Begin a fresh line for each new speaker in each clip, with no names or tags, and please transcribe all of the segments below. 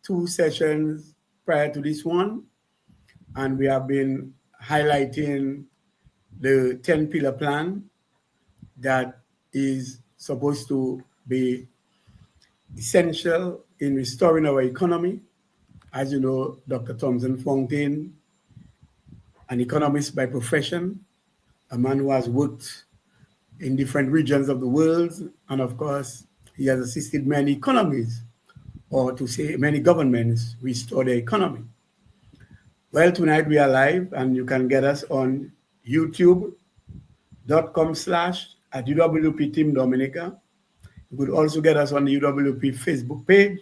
2 sessions prior to this one, and we have been highlighting the 10 pillar plan that is supposed to be essential in restoring our economy. As you know, Dr. Thomson Fontaine, an economist by profession, a man who has worked in different regions of the world, and of course, he has assisted many economies, or to say many governments, restore their economy. Well, tonight we are live, and you can get us on youtube.com/at UWP Team Dominica. You could also get us on the UWP Facebook page,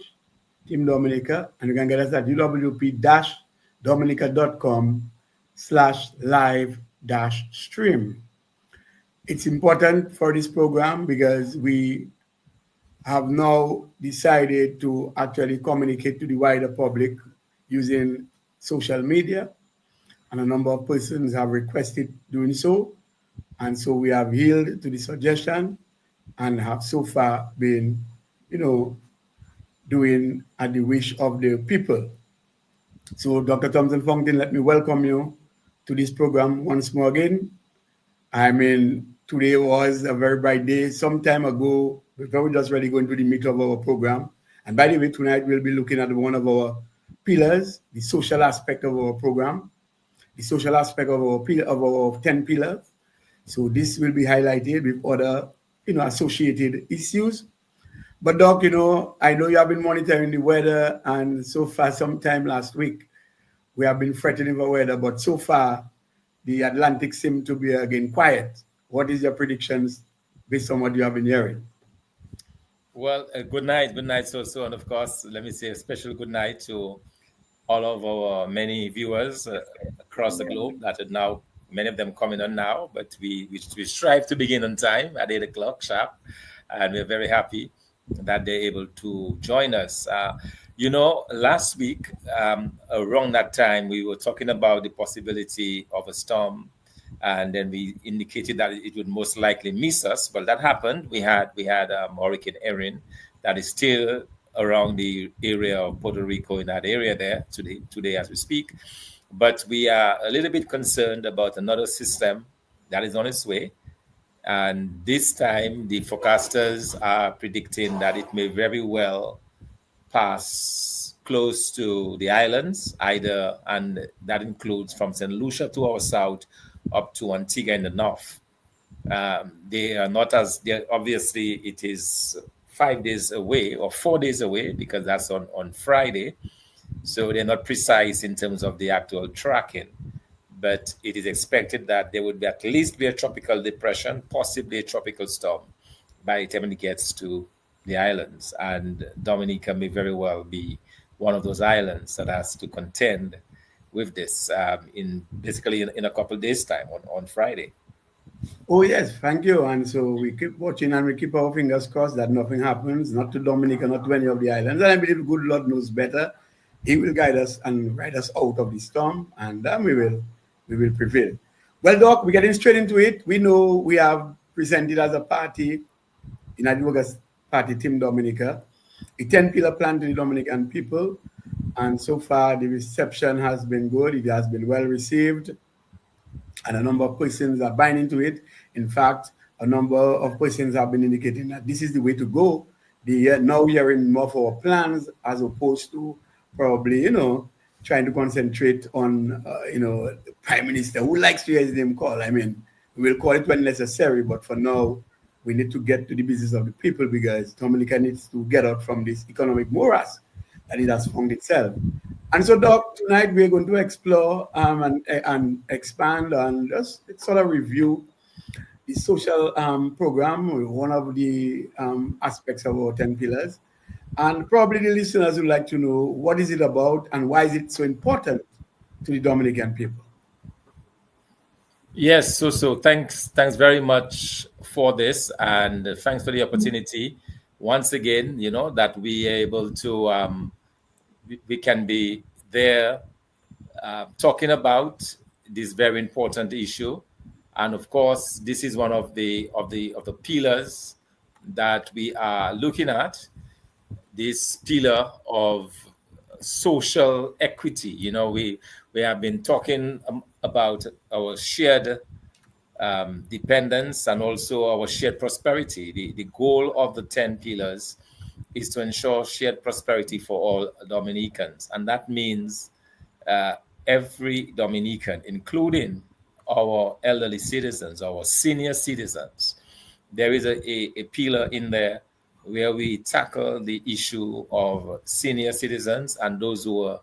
Team Dominica, and you can get us at uwp-dominica.com/live-stream. It's important for this program because we have now decided to actually communicate to the wider public using social media, and a number of persons have requested doing so. And so we have yielded to the suggestion and have so far been, doing at the wish of the people. So Dr. Thomson Fontaine, let me welcome you to this program once more again. I mean, today was a very bright day. Some time ago, before we just really go into the meat of our program. And by the way, tonight we'll be looking at one of our pillars, the social aspect of our program, the social aspect of our 10 pillars. So this will be highlighted with other, associated issues. But Doc, I know you have been monitoring the weather, and so far, sometime last week, we have been threatening the weather, but so far, the Atlantic seemed to be again quiet. What is your predictions based on what you have been hearing?
Well, good night, so, and of course, let me say a special good night to all of our many viewers across the globe that are now, many of them coming on now, but we strive to begin on time at 8 o'clock sharp, and we're very happy that they're able to join us. Last week, around that time, we were talking about the possibility of a storm, and then we indicated that it would most likely miss us. Well, that happened. We had Hurricane Erin that is still around the area of Puerto Rico, in that area there today as we speak. But we are a little bit concerned about another system that is on its way. And this time, the forecasters are predicting that it may very well pass close to the islands, and that includes from St. Lucia to our south up to Antigua in the north. They are not obviously it is 5 days away or 4 days away, because that's on Friday. So they're not precise in terms of the actual tracking. But it is expected that there would at least be a tropical depression, possibly a tropical storm, by the time it gets to the islands. And Dominica may very well be one of those islands that has to contend with this in a couple of days' time on Friday.
Oh, yes, thank you. And so we keep watching and we keep our fingers crossed that nothing happens, not to Dominica, not to any of the islands. And I believe the good Lord knows better. He will guide us and ride us out of the storm, and then we will prevail. Well, Doc, we're getting straight into it. We know we have presented as a party, United Workers Party Team Dominica, a 10-pillar plan to the Dominican people. And so far, the reception has been good. It has been well received. And a number of persons are buying into it. In fact, a number of persons have been indicating that this is the way to go. Now hearing more of our plans as opposed to probably, trying to concentrate on, the Prime Minister, who likes to hear his name called. I mean, we will call it when necessary, but for now, we need to get to the business of the people, because Dominica needs to get out from this economic morass that it has found itself. And so, Doc, tonight we're going to explore and expand and just sort of review the social program, one of the aspects of our 10 pillars. And probably the listeners would like to know, what is it about and why is it so important to the Dominican people?
Yes, so thanks very much for this, and thanks for the opportunity once again, that we are able to, we can be there talking about this very important issue. And of course, this is one of the pillars that we are looking at. This pillar of social equity. You know, we have been talking about our shared dependence and also our shared prosperity. The goal of the 10 pillars is to ensure shared prosperity for all Dominicans. And that means every Dominican, including our elderly citizens, our senior citizens. There is a pillar in there where we tackle the issue of senior citizens and those who are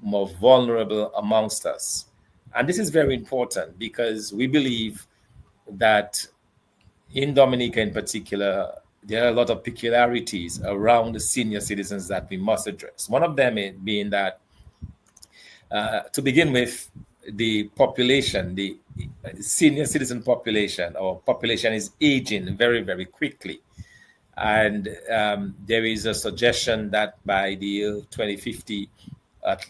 more vulnerable amongst us. And this is very important because we believe that in Dominica in particular, there are a lot of peculiarities around the senior citizens that we must address. One of them being that, to begin with, the population, the senior citizen population, our population is aging very, very quickly. And there is a suggestion that by the year 2050,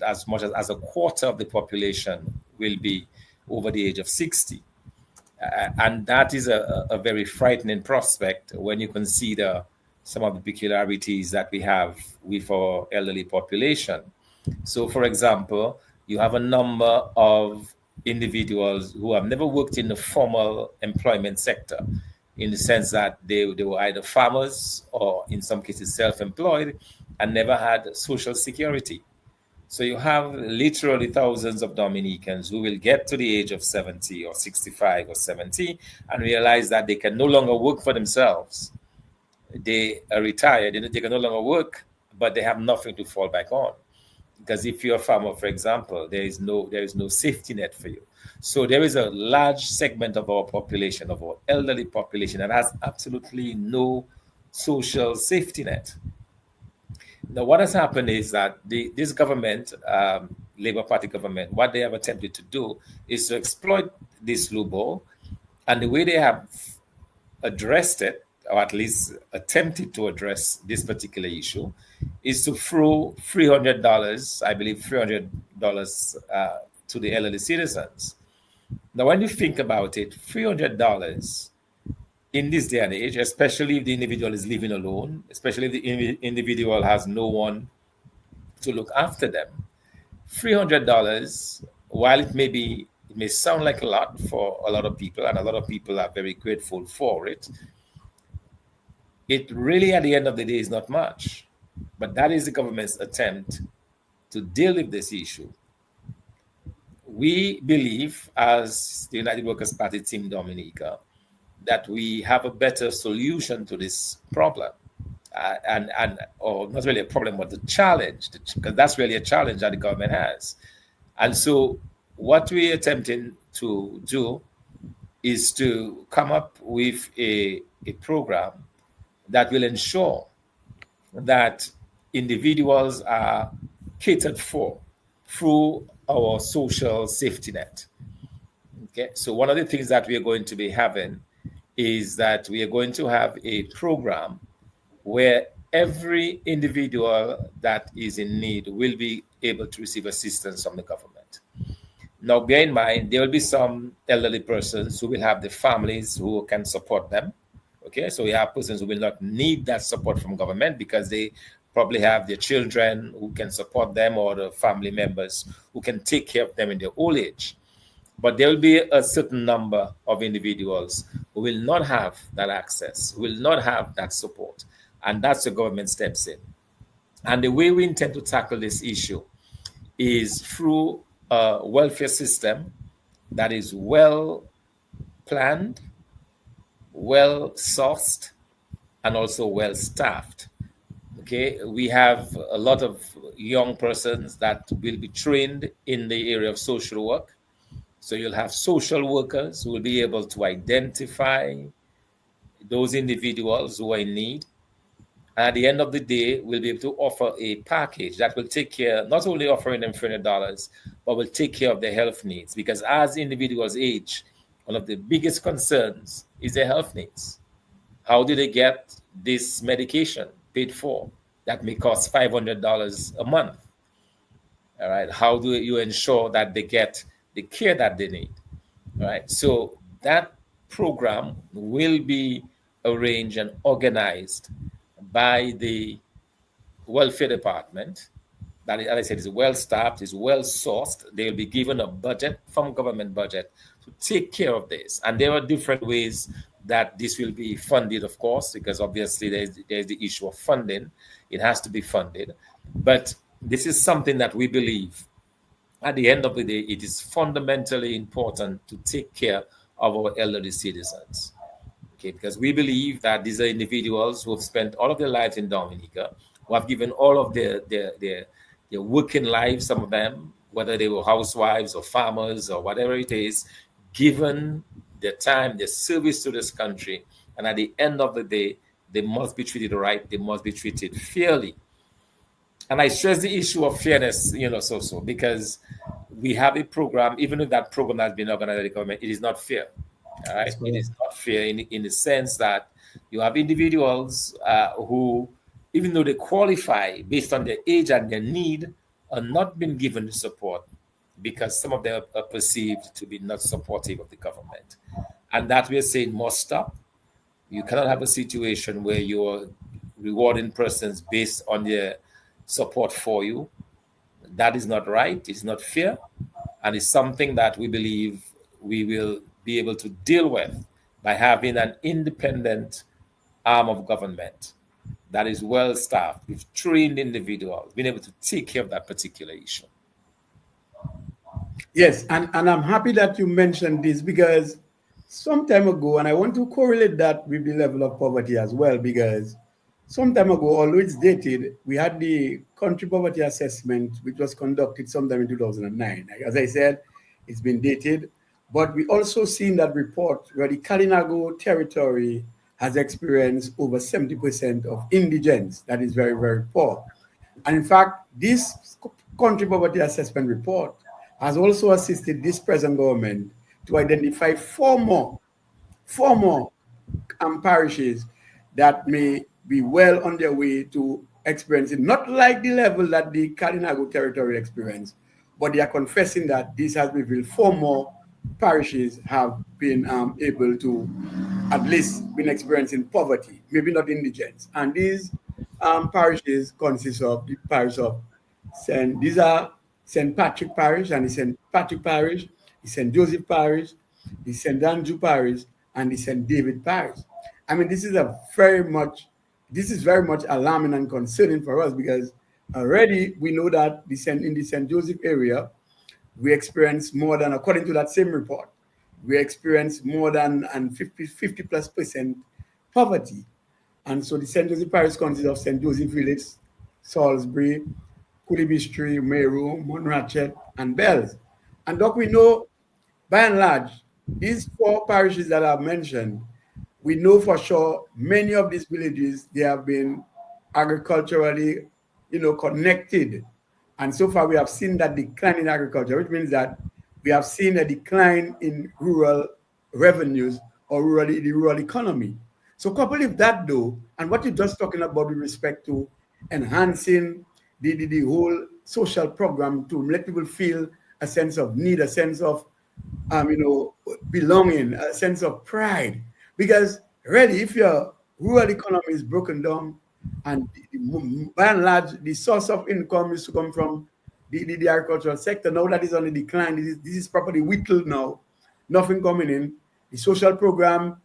as much as a quarter of the population will be over the age of 60. And that is a very frightening prospect when you consider some of the peculiarities that we have with our elderly population. So, for example, you have a number of individuals who have never worked in the formal employment sector, in the sense that they were either farmers or in some cases self-employed and never had social security. So you have literally thousands of Dominicans who will get to the age of 70 or 65 or 70 and realize that they can no longer work for themselves. They are retired, they can no longer work, but they have nothing to fall back on. Because if you're a farmer, for example, there is no safety net for you. So there is a large segment of our population, of our elderly population, that has absolutely no social safety net. Now, what has happened is that this government, Labour Party government, what they have attempted to do is to exploit this loophole. And the way they have addressed it, or at least attempted to address this particular issue, is to throw $300, I believe $300 to the elderly citizens. Now, when you think about it, $300 in this day and age, especially if the individual is living alone, especially if the individual has no one to look after them, $300, while it may sound like a lot for a lot of people, and a lot of people are very grateful for it, it really, at the end of the day, is not much. But that is the government's attempt to deal with this issue. We believe, as the United Workers' Party Team Dominica, that we have a better solution to this problem, or not really a problem, but the challenge, because that's really a challenge that the government has. And so what we're attempting to do is to come up with a program that will ensure that individuals are catered for through our social safety net. Okay, so one of the things that we are going to be having is that we are going to have a program where every individual that is in need will be able to receive assistance from the government. Now, bear in mind, there will be some elderly persons who will have the families who can support them. Okay, so we have persons who will not need that support from government because they probably have their children who can support them, or the family members who can take care of them in their old age. But there will be a certain number of individuals who will not have that access, who will not have that support. And that's the government steps in. And the way we intend to tackle this issue is through a welfare system that is well planned, well sourced, and also well staffed. Okay, we have a lot of young persons that will be trained in the area of social work. So you'll have social workers who will be able to identify those individuals who are in need. And at the end of the day, we'll be able to offer a package that will take care, not only offering them $300, but will take care of their health needs. Because as individuals age, one of the biggest concerns is their health needs. How do they get this medication paid for that may cost $500 a month? All right. How do you ensure that they get the care that they need? All right. So that program will be arranged and organized by the welfare department, that, as I said, is well staffed, is well sourced. They'll be given a budget from government budget to take care of this. And there are different ways that this will be funded, of course, because obviously there's the issue of funding. It has to be funded. But this is something that we believe at the end of the day, it is fundamentally important to take care of our elderly citizens. Okay, because we believe that these are individuals who have spent all of their lives in Dominica, who have given all of their working lives, some of them, whether they were housewives or farmers or whatever it is, given their time, their service to this country. And at the end of the day, they must be treated right, they must be treated fairly. And I stress the issue of fairness, because we have a program, even if that program has been organized by the government, it is not fair. All right, it is not fair in the sense that you have individuals who, even though they qualify based on their age and their need, are not being given the support because some of them are perceived to be not supportive of the government. And that we're saying must stop. You cannot have a situation where you're rewarding persons based on their support for you. That is not right. It's not fair. And it's something that we believe we will be able to deal with by having an independent arm of government that is well staffed with trained individuals, being able to take care of that particular issue.
Yes, and I'm happy that you mentioned this because some time ago, and I want to correlate that with the level of poverty as well, because some time ago, although it's dated, we had the country poverty assessment, which was conducted sometime in 2009. As I said, it's been dated, but we also seen that report where the Kalinago territory has experienced over 70% of indigence. That is very, very poor. And in fact, this country poverty assessment report has also assisted this present government to identify four more parishes that may be well on their way to experiencing, not like the level that the Kalinago territory experienced, but they are confessing that this has revealed four more parishes have been able to at least been experiencing poverty, maybe not indigence. And these parishes consist of the parish of St. Patrick Parish and the St. Patrick Parish, the St. Joseph Parish, the St. Andrew Parish, and the St. David Parish. I mean, this is very much alarming and concerning for us because already we know that in the St. Joseph area, we experience more than, according to that same report, we experience more than 50 plus percent poverty. And so the St. Joseph Parish consists of St. Joseph Village, Salisbury, Kulibistri, Meru, Monrachet, and Bells. And Doc, we know, by and large, these four parishes that I've mentioned, we know for sure many of these villages, they have been agriculturally, connected. And so far, we have seen that decline in agriculture, which means that we have seen a decline in rural revenues or the rural economy. So coupled with that, though, and what you're just talking about with respect to enhancing the whole social program to let people feel a sense of need, a sense of belonging, a sense of pride. Because really, if your rural economy is broken down, and by and large, the source of income is to come from the agricultural sector. Now that is on the decline. This is properly whittled now. Nothing coming in. The social program,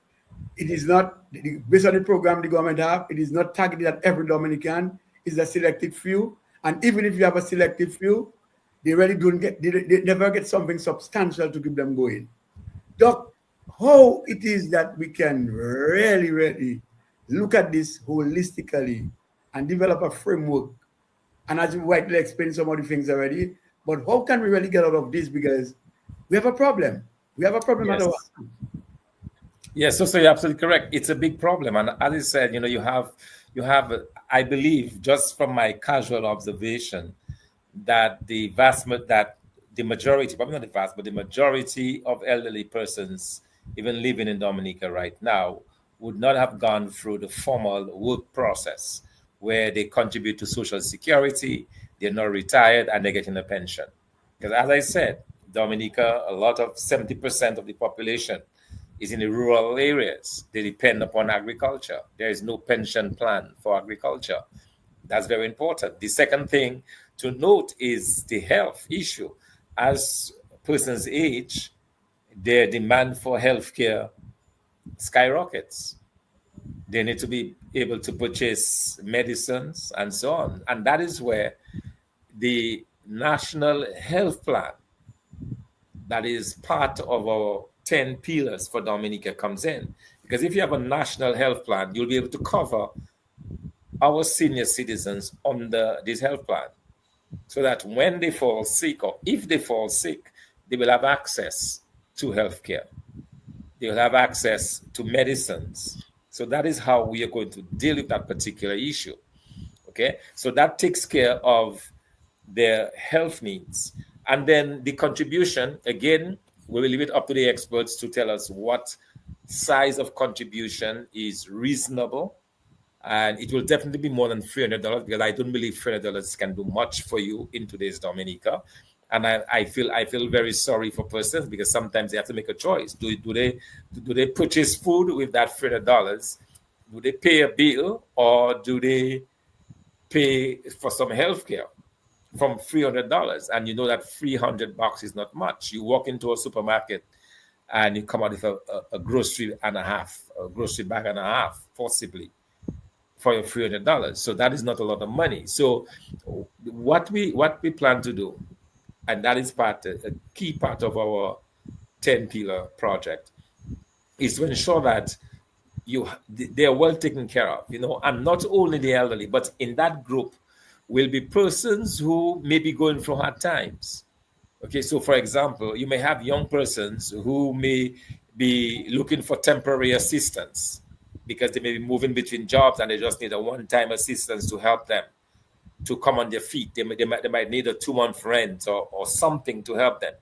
it is not, based on the program the government have, it is not targeted at every Dominican. It's a selected few. And even if you have a selected few, they really they never get something substantial to keep them going. Doc, how it is that we can really, really look at this holistically and develop a framework. And as you rightly explained some of the things already, but how can we really get out of this? Because we have a problem. We have a problem
Yes.
at our.
Yes, so you're absolutely correct. It's a big problem. And as I said, you have, I believe, just from my casual observation, that the majority, probably not the vast, but the majority of elderly persons, even living in Dominica right now, would not have gone through the formal work process where they contribute to Social Security, they're not retired, and they're getting a pension. Because as I said, Dominica, a lot of 70% of the population is in the rural areas. They depend upon agriculture. There is no pension plan for agriculture. That's very important. The second thing to note is the health issue. As persons age, their demand for healthcare skyrockets. They need to be able to purchase medicines and so on. And that is where the National Health Plan, that is part of our 10 pillars for Dominica, comes in. Because if you have a national health plan, you'll be able to cover our senior citizens under this health plan, so that when they fall sick, or if they fall sick, they will have access to healthcare. They will have access to medicines. So that is how we are going to deal with that particular issue. Okay, so that takes care of their health needs. And then the contribution, again, we will leave it up to the experts to tell us what size of contribution is reasonable. And it will definitely be more than $300, because I don't believe $300 can do much for you in today's Dominica. And I feel very sorry for persons, because sometimes they have to make a choice. Do they purchase food with that $300? Do they pay a bill, or do they pay for some health care from $300? And you know that $300 is not much. You walk into a supermarket and you come out with a grocery and a half, a grocery bag and a half, possibly, for your $300. So that is not a lot of money. So what we plan to do, and that is a key part of our 10 pillar project, is to ensure that they are well taken care of, and not only the elderly, but in that group will be persons who may be going through hard times. Okay, so for example, you may have young persons who may be looking for temporary assistance because they may be moving between jobs and they just need a one-time assistance to help them to come on their feet. They might need a 2-month rent or something to help them.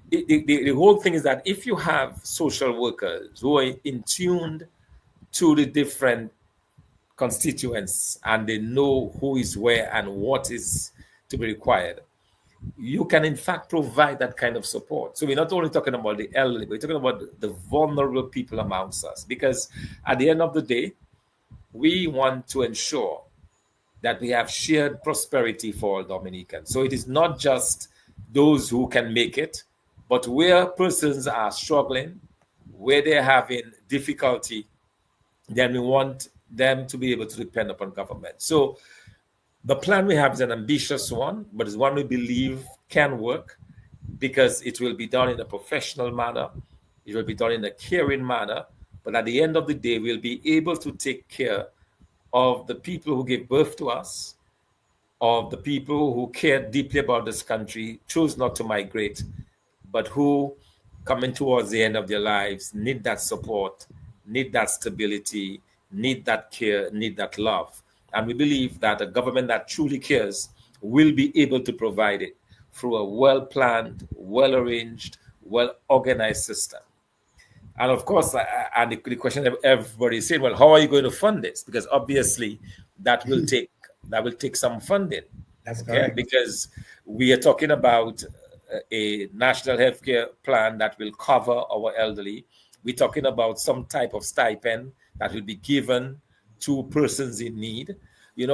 The whole thing is that if you have social workers who are in tuned to the different constituents and they know who is where and what is to be required, you can in fact provide that kind of support. So we're not only talking about the elderly, we're talking about the vulnerable people amongst us, because at the end of the day, we want to ensure that we have shared prosperity for all Dominicans. So it is not just those who can make it, but where persons are struggling, where they're having difficulty, then we want them to be able to depend upon government. So the plan we have is an ambitious one, but it's one we believe can work, because it will be done in a professional manner. It will be done in a caring manner. But at the end of the day, we'll be able to take care of the people who gave birth to us, of the people who care deeply about this country, chose not to migrate, but who, coming towards the end of their lives, need that support, need that stability, need that care, need that love. And we believe that a government that truly cares will be able to provide it through a well-planned, well-arranged, well-organized system. And of course, and the question everybody is saying, well, how are you going to fund this? Because obviously that will take some funding.
That's correct.
Because we are talking about a national healthcare plan that will cover our elderly. We're talking about some type of stipend that will be given to persons in need,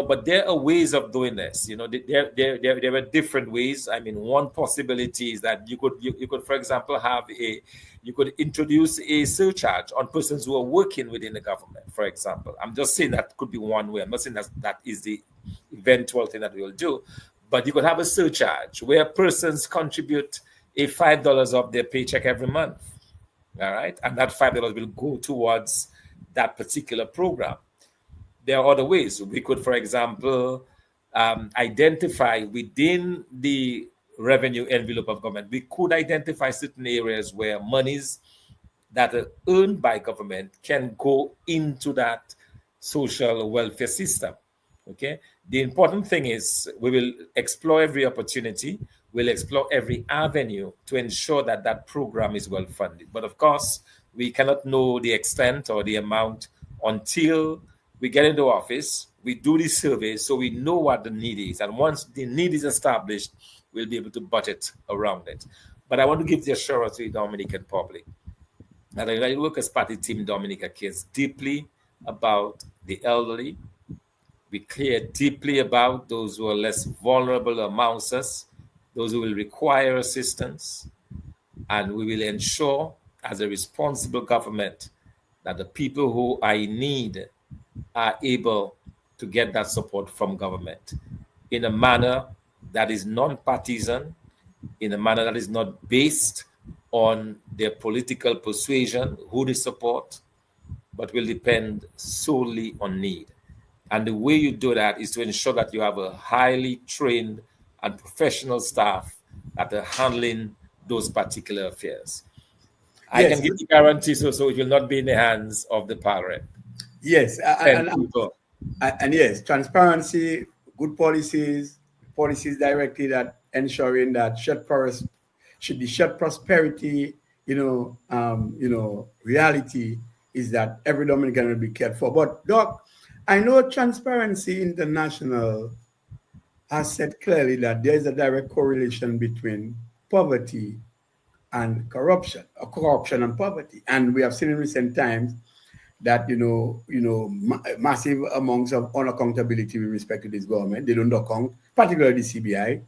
but there are ways of doing this. There are different ways. I mean, one possibility is that you could, for example, you could introduce a surcharge on persons who are working within the government, for example. I'm just saying that could be one way. I'm not saying that is the eventual thing that we will do, but you could have a surcharge where persons contribute a $5 of their paycheck every month. All right. And that $5 will go towards that particular program. There are other ways. We could, for example, identify within the revenue envelope of government, we could identify certain areas where monies that are earned by government can go into that social welfare system. Okay. The important thing is we will explore every opportunity. We'll explore every avenue to ensure that that program is well funded. But of course, we cannot know the extent or the amount until we get into office. We do these surveys so we know what the need is. And once the need is established, we'll be able to budget around it. But I want to give the assurance to the Dominican public that the Workers' Party Team Dominica cares deeply about the elderly, We care deeply about those who are less vulnerable amongst us, those who will require assistance, and we will ensure, as a responsible government, that the people who are in need are able to get that support from government in a manner that is non-partisan, in a manner that is not based on their political persuasion, who they support, but will depend solely on need. And the way you do that is to ensure that you have a highly trained and professional staff that are handling those particular affairs. I
Yes.
can give you guarantees so it will not be in the hands of the parent.
Yes, and yes, transparency, good policies directed at ensuring that shared prosperity, reality is that every Dominican will be cared for. But Doc, I know Transparency International has said clearly that there is a direct correlation between poverty and corruption, or corruption and poverty. And we have seen in recent times that massive amounts of unaccountability with respect to this government. They don't account, particularly the CBI.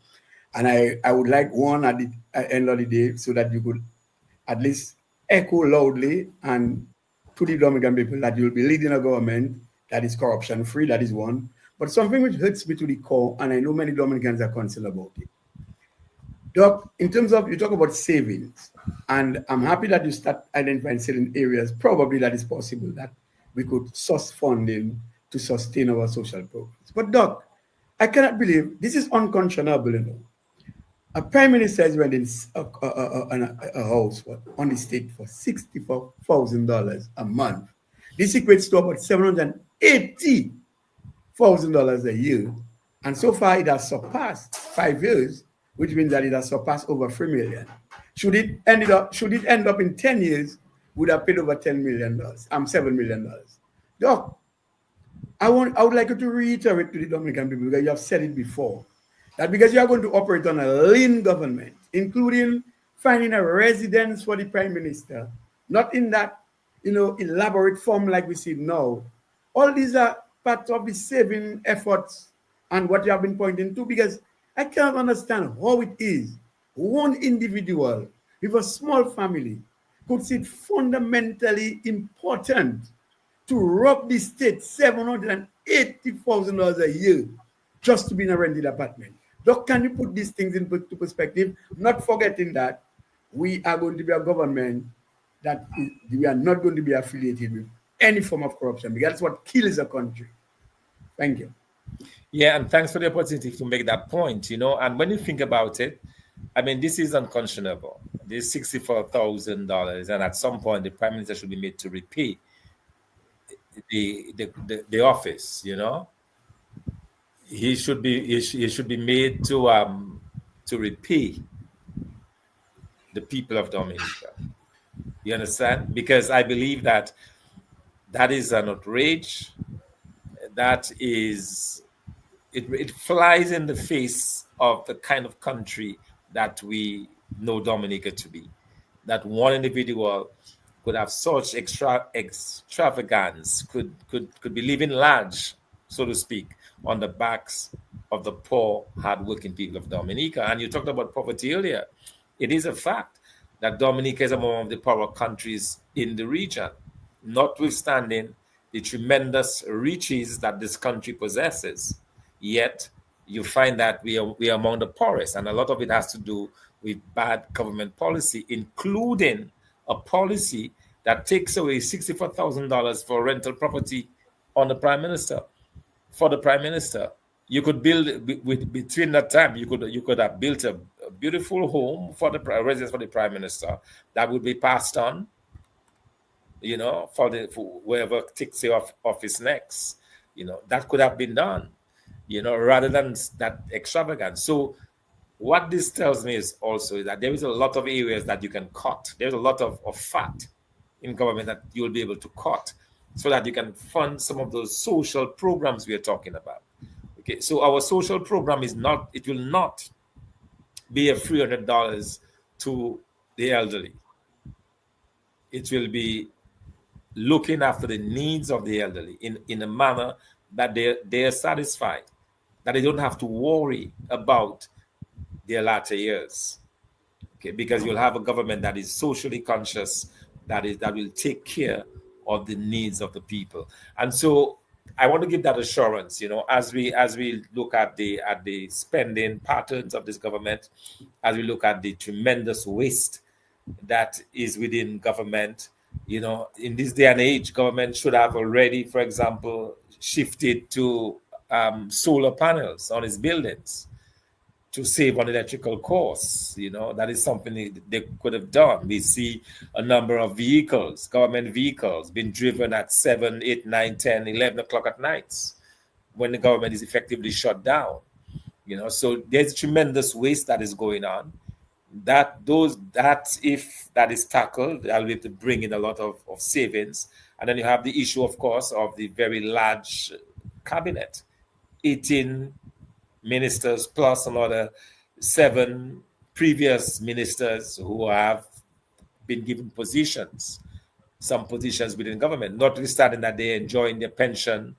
And I would like one at the end of the day so that you could at least echo loudly and to the Dominican people that you'll be leading a government that is corruption free. That is one. But something which hurts me to the core, and I know many Dominicans are concerned about it. Doc, in terms of, you talk about savings, and I'm happy that you start identifying certain areas, probably that is possible, that we could source funding to sustain our social programs. But Doc, I cannot believe, this is unconscionable, A prime minister is renting a house on the state for $64,000 a month. This equates to about $780,000 a year. And so far it has surpassed 5 years, which means that it has surpassed over 3 million. Should it end up in 10 years, would have paid over $7 million. Doc, I would like you to reiterate to the Dominican people, because you have said it before, that because you are going to operate on a lean government, including finding a residence for the prime minister, not in that elaborate form like we see now. All these are part of the saving efforts and what you have been pointing to, because I cannot understand how it is one individual with a small family could see it fundamentally important to rob the state $780,000 a year just to be in a rented apartment. Doc, can you put these things into perspective? Not forgetting that we are going to be a government that we are not going to be affiliated with any form of corruption, because that's what kills a country. Thank you.
Yeah, and thanks for the opportunity to make that point, And when you think about it, I mean, this is unconscionable. This $64,000, and at some point, the prime minister should be made to repay the office. He should be made to repay the people of Dominica. You understand? Because I believe that is an outrage. That is, it flies in the face of the kind of country that we know Dominica to be. That one individual could have such extravagance, could be living large, so to speak, on the backs of the poor, hardworking people of Dominica. And you talked about poverty earlier. It is a fact that Dominica is among the poorer countries in the region, notwithstanding the tremendous riches that this country possesses. Yet, you find that we are among the poorest, and a lot of it has to do with bad government policy, including a policy that takes away $64,000 for rental property on the prime minister. For the prime minister, you could build between that time. You could have built a beautiful home for the residence for the prime minister that would be passed on, for whoever takes it off office next. That could have been done, rather than that extravagance. So what this tells me is also that there is a lot of areas that you can cut. There's a lot of fat in government that you'll be able to cut so that you can fund some of those social programs we are talking about. Okay, so our social program will not be a $300 to the elderly. It will be looking after the needs of the elderly in a manner that they are satisfied, that they don't have to worry about their latter years. Okay, because you'll have a government that is socially conscious, that will take care of the needs of the people. And so I want to give that assurance, as we look at the spending patterns of this government, as we look at the tremendous waste that is within government. In this day and age, government should have already, for example, shifted to solar panels on its buildings to save on electrical costs. That is something they could have done. We see a number of vehicles, government vehicles, being driven at 7, 8, 9, 10, 11 o'clock at nights when the government is effectively shut down. So there's tremendous waste that is going on. If that is tackled, that'll be able to bring in a lot of savings. And then you have the issue, of course, of the very large cabinet, 18 ministers plus another 7 previous ministers who have been given positions, some positions within government, notwithstanding that they're enjoying their pension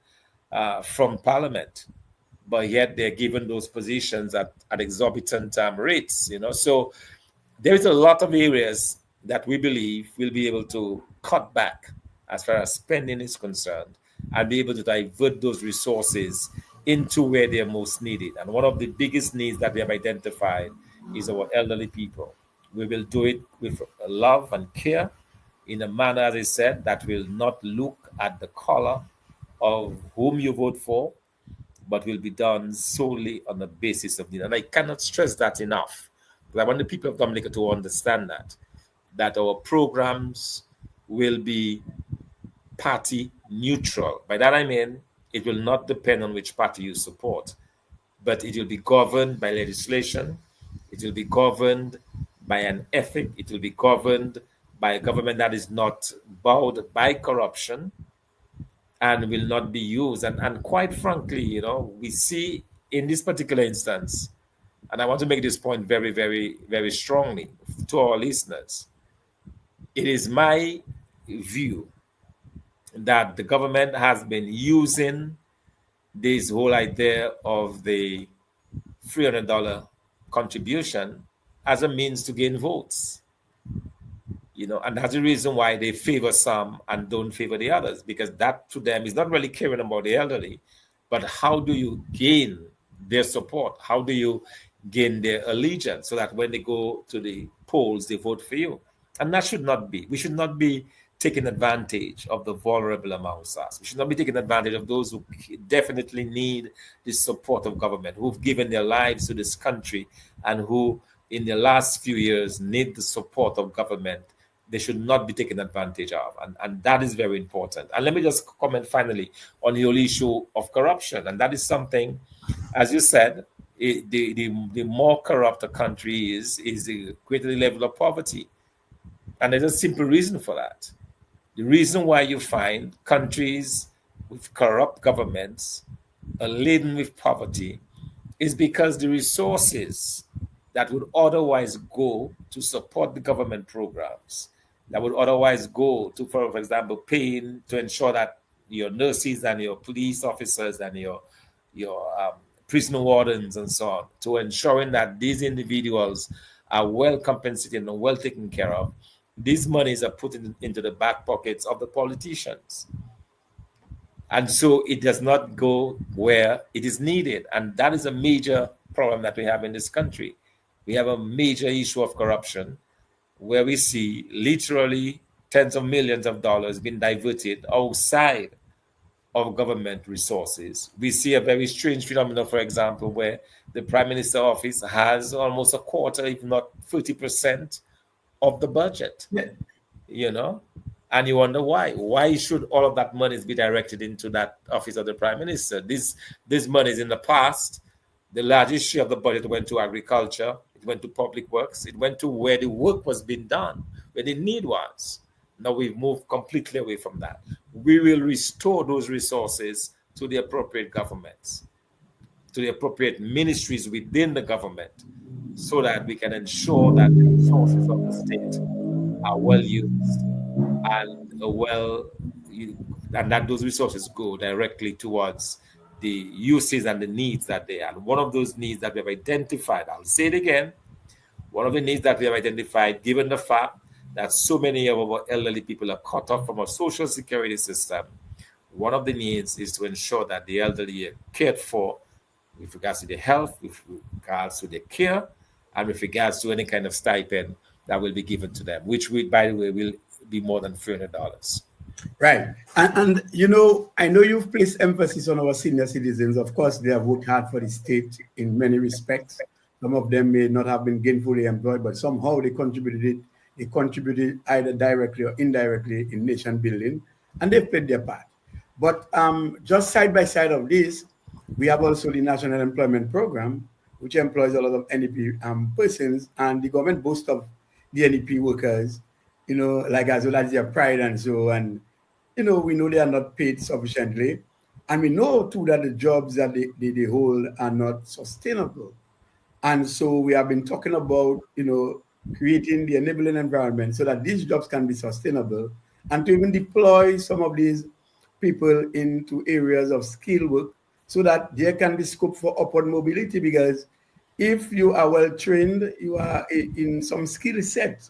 from Parliament, but yet they're given those positions at exorbitant rates. So there is a lot of areas that we believe will be able to cut back as far as spending is concerned, and be able to divert those resources into where they're most needed. And one of the biggest needs that we have identified is our elderly people. We will do it with love and care, in a manner, as I said, that will not look at the color of whom you vote for, but will be done solely on the basis of need. And I cannot stress that enough, because I want the people of Dominica to understand that our programs will be party neutral. By that I mean, it will not depend on which party you support, but it will be governed by legislation. It will be governed by an ethic. It will be governed by a government that is not bowed by corruption and will not be used. And quite frankly, we see in this particular instance, and I want to make this point very, very, very strongly to our listeners, it is my view that the government has been using this whole idea of the $300 contribution as a means to gain votes. And that's the reason why they favor some and don't favor the others, because that to them is not really caring about the elderly, but how do you gain their support? How do you gain their allegiance so that when they go to the polls, they vote for you? And that should not be. We should not be taking advantage of the vulnerable amongst us. We should not be taking advantage of those who definitely need the support of government, who've given their lives to this country, and who in the last few years need the support of government. They should not be taken advantage of. And that is very important. And let me just comment finally on the whole issue of corruption. And that is something, as you said, the more corrupt a country is the greater the level of poverty. And there's a simple reason for that. The reason why you find countries with corrupt governments are laden with poverty is because the resources that would otherwise go to support the government programs, that would otherwise go to, for example, paying to ensure that your nurses and your police officers and your prison wardens and so on, to ensuring that these individuals are well compensated and well taken care of, these monies are put into the back pockets of the politicians. And so it does not go where it is needed. And that is a major problem that we have in this country. We have a major issue of corruption where we see literally tens of millions of dollars being diverted outside of government resources. We see a very strange phenomenon, for example, where the Prime Minister's office has almost a quarter, if not 30%, of the budget. Yeah. And you wonder why. Why should all of that money be directed into that office of the Prime Minister? This money is in the past. The largest share of the budget went to agriculture. It went to public works. It went to where the work was being done, where the need was. Now we've moved completely away from that. We will restore those resources to the appropriate governments, to the appropriate ministries within the government, so that we can ensure that the resources of the state are well used and well and that those resources go directly towards the uses and the needs that they are. One of those needs that we have identified, I'll say it again, one of the needs that we have identified, given the fact that so many of our elderly people are cut off from our social security system, one of the needs is to ensure that the elderly are cared for with regards to their health, with regards to their care, and with regards to any kind of stipend that will be given to them, which, by the way, will be more than $300.
Right. And you know, I know you've placed emphasis on our senior citizens. Of course, they have worked hard for the state in many respects. Some of them may not have been gainfully employed, but somehow they contributed. They contributed either directly or indirectly in nation building, and they've played their part. But just side by side of this, we have also the National Employment Program, which employs a lot of NEP persons, and the government boasts of the NEP workers, you know, like as well as their pride and so, and you know, we know they are not paid sufficiently. And we know too that the jobs that they hold are not sustainable. And so we have been talking about, you know, creating the enabling environment so that these jobs can be sustainable and to even deploy some of these people into areas of skill work so that there can be scope for upward mobility. Because if you are well trained, you are in some skill set,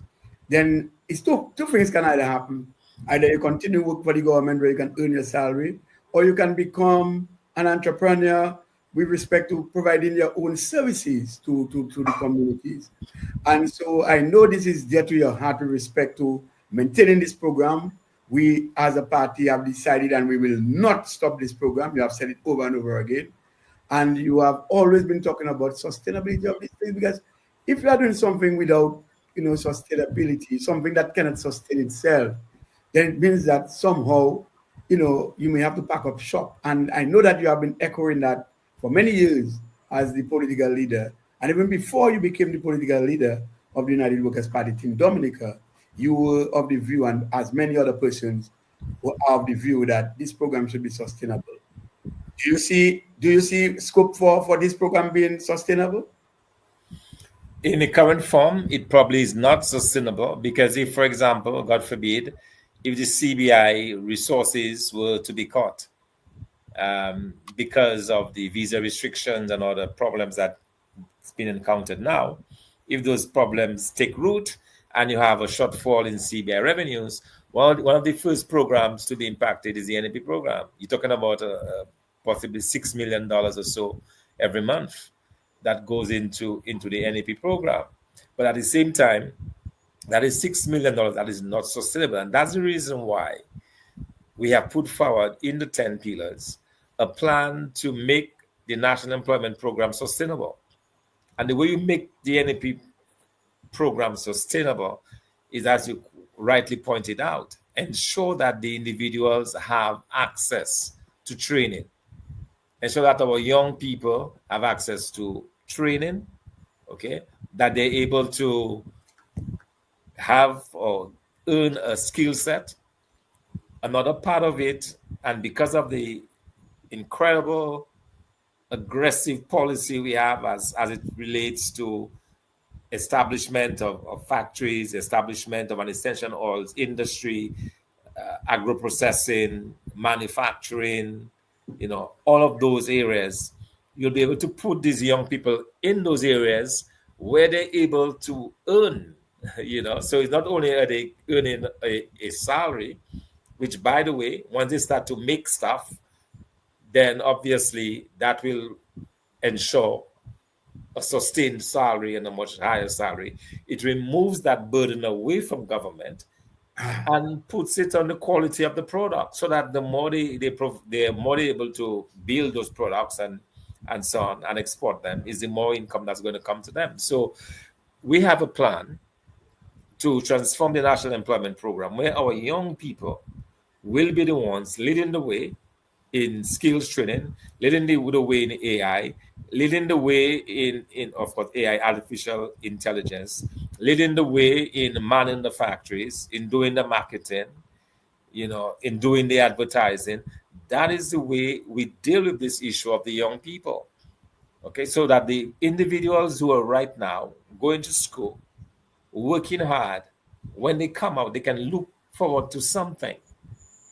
then it's two things can either happen. Either you continue work for the government where you can earn your salary, or you can become an entrepreneur with respect to providing your own services to the communities. And so I know this is dear to your heart with respect to maintaining this program. We as a party have decided, and we will not stop this program. You have said it over and over again. And you have always been talking about sustainability of these things, because if you are doing something without, you know, sustainability, something that cannot sustain itself, then it means that somehow, you know, you may have to pack up shop. And I know that you have been echoing that for many years as the political leader. And even before you became the political leader of the United Workers' Party Team Dominica, you were of the view, and as many other persons were of the view, that this program should be sustainable. Do you see scope for this program being sustainable?
In the current form, it probably is not sustainable, because if, for example, God forbid, if the CBI resources were to be cut because of the visa restrictions and other problems that's been encountered now, if those problems take root and you have a shortfall in CBI revenues, one of the first programs to be impacted is the NEP program. You're talking about possibly $6 million or so every month that goes into the NEP program. But at the same time, that is $6 million that is not sustainable. And that's the reason why we have put forward in the 10 pillars a plan to make the National Employment Program sustainable. And the way you make the NEP program sustainable is, as you rightly pointed out, ensure that the individuals have access to training. Ensure that our young people have access to training, okay, that they're able to have or earn a skill set. Another part of it, and because of the incredible aggressive policy we have as it relates to establishment of factories, establishment of an essential oils industry, agro-processing, manufacturing, you know, all of those areas, you'll be able to put these young people in those areas where they're able to earn, you know. So it's not only are they earning a salary, which, by the way, once they start to make stuff, then obviously that will ensure a sustained salary and a much higher salary. It removes that burden away from government and puts it on the quality of the product, so that the more they're more able to build those products and so on and export them, is the more income that's going to come to them. So we have a plan to transform the National Employment Program where our young people will be the ones leading the way in skills training, leading the way in AI, leading the way in of course AI, artificial intelligence, leading the way in manning the factories, in doing the marketing, you know, in doing the advertising. That is the way we deal with this issue of the young people. Okay, so that the individuals who are right now going to school, working hard, when they come out, they can look forward to something.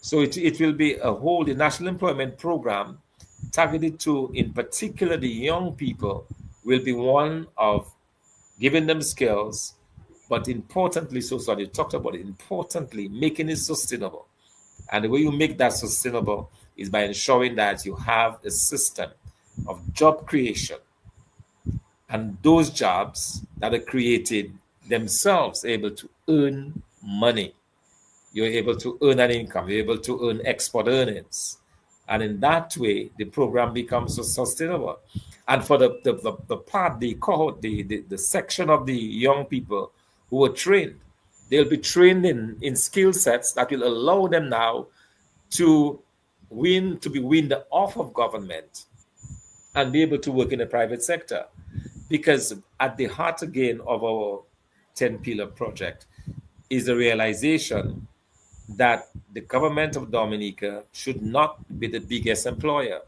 So it will be a whole, the National Employment Program targeted to, in particular, the young people, will be one of giving them skills, but importantly, so sorry, you talked about it, importantly, making it sustainable. And the way you make that sustainable is by ensuring that you have a system of job creation, and those jobs that are created themselves able to earn money. You're able to earn an income, you're able to earn export earnings. And in that way, the program becomes so sustainable. And for the part, the cohort, the section of the young people who are trained, they'll be trained in skill sets that will allow them now to be weaned off of government and be able to work in the private sector. Because at the heart again of our 10 pillar project is the realization that the government of Dominica should not be the biggest employer,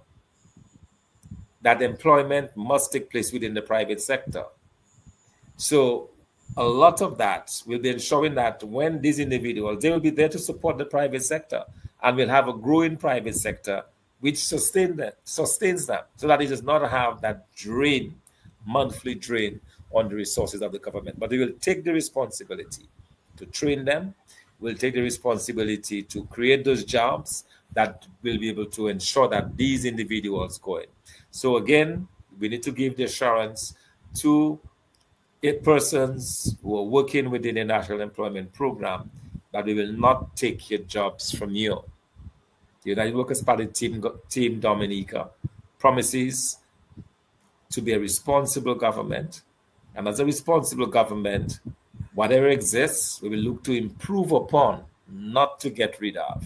that employment must take place within the private sector. So a lot of that will be ensuring that when these individuals, they will be there to support the private sector, and we'll have a growing private sector which sustains them, so that it does not have that monthly drain on the resources of the government. But they will take the responsibility to train them, will take the responsibility to create those jobs that will be able to ensure that these individuals go in. So again, we need to give the assurance to persons who are working within the National Employment Program that we will not take your jobs from you. The United Workers' Party Team Dominica promises to be a responsible government. And as a responsible government, whatever exists, we will look to improve upon, not to get rid of.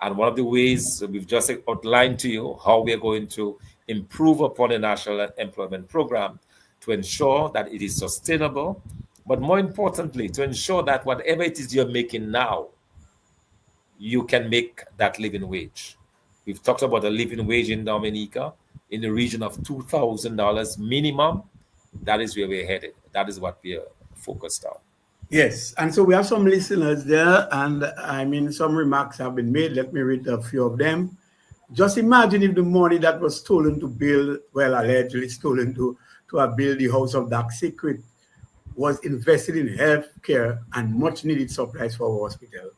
And one of the ways we've just outlined to you how we are going to improve upon the National Employment Program to ensure that it is sustainable, but more importantly, to ensure that whatever it is you're making now, you can make that living wage. We've talked about a living wage in Dominica in the region of $2,000 minimum. That is where we're headed. That is what we are focused on.
Yes, and so we have some listeners there, and I mean, some remarks have been made. Let me read a few of them. Just imagine if the money that was stolen to build, well, allegedly stolen to build the House of Dark Secret, was invested in healthcare and much needed supplies for our hospital.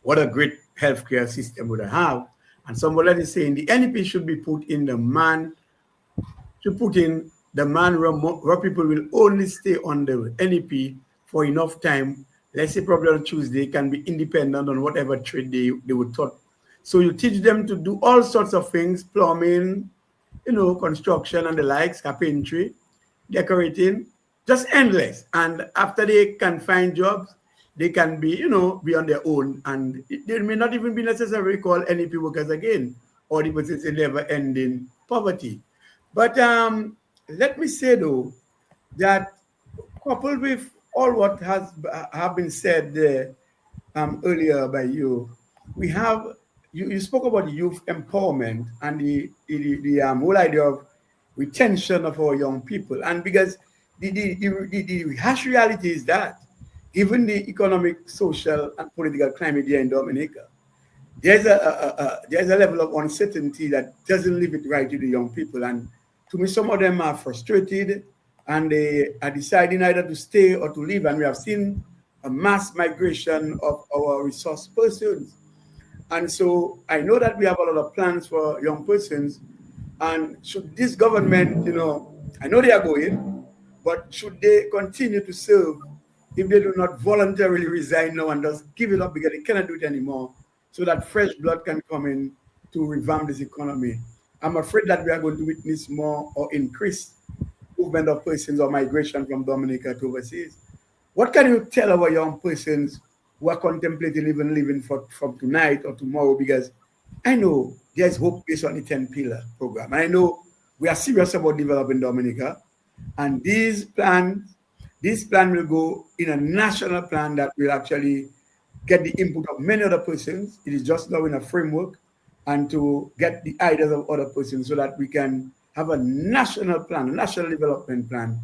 What a great healthcare system would have. And somebody is saying the NEP should be put in the man, where people will only stay on the NEP for enough time. Let's say probably on Tuesday, can be independent on whatever trade they would taught. So you teach them to do all sorts of things, plumbing, construction and the likes, carpentry, decorating, just endless. And after they can find jobs, they can be, be on their own. And they may not even be necessarily called NEP workers again, or the person in never-ending poverty. But let me say, though, that coupled with all what have been said earlier by you, we have, you spoke about youth empowerment and the whole idea of retention of our young people. And because the harsh reality is that, given the economic, social, and political climate here in Dominica, there's a level of uncertainty that doesn't leave it right to the young people. And to me, some of them are frustrated and they are deciding either to stay or to leave. And we have seen a mass migration of our resource persons. And so I know that we have a lot of plans for young persons. And should this government, I know they are going, but should they continue to serve if they do not voluntarily resign now and just give it up because they cannot do it anymore, so that fresh blood can come in to revamp this economy? I'm afraid that we are going to witness more or increased movement of persons or migration from Dominica to overseas. What can you tell our young persons who are contemplating even living from tonight or tomorrow? Because I know there's hope based on the 10 pillar program. And I know we are serious about developing Dominica. And this plan will go in a national plan that will actually get the input of many other persons. It is just now in a framework, and to get the ideas of other persons so that we can have a national plan, a national development plan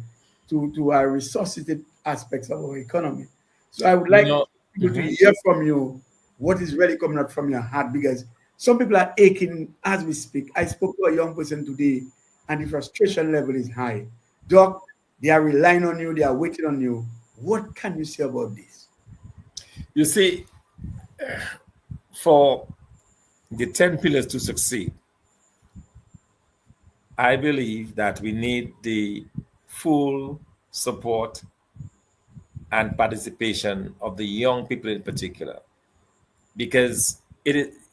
to resuscitate aspects of our economy. So I would like people to hear from you. what is really coming out from your heart, because some people are aching as we speak. I spoke to a young person today, and the frustration level is high. Doc, they are relying on you, they are waiting on you. What can you say about this?
You see, for the 10 pillars to succeed, I believe that we need the full support and participation of the young people in particular, because